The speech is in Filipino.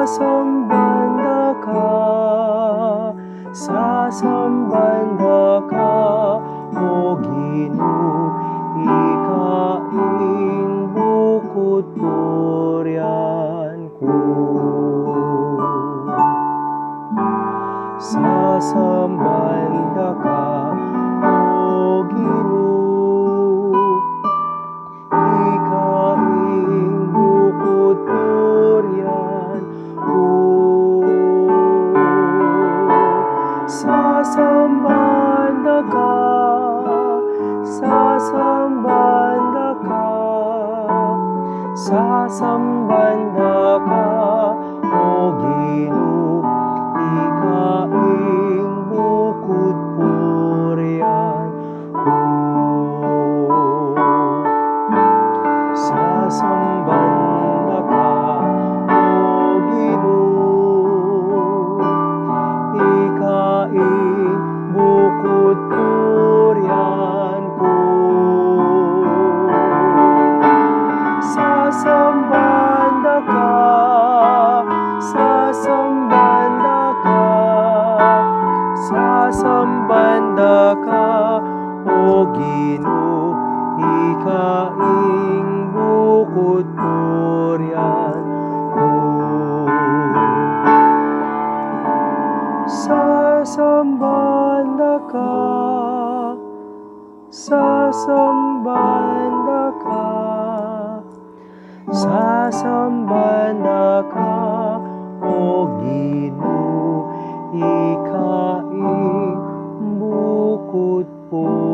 Sasambanda ka, sasambanda ka, O Ginoo, ikaing bukod purian ko. Sasambanda ka, O Ginoo, ikaing bukod purian ko. Sasambanda ka, sasambanda ka, sasambanda ka, O Ginoo, ikaing bukod purian ko. Sasambanda ka, O Ginoo, ikaing bukod purian ko. Sasambanda ka, sasambanda ka, sasambanda ka, O Ginoo, ikaing bukod purian ko. Sasambanda ka, sasambanda ka, sasambanda ka, O Ginoo, ikaing bukod purian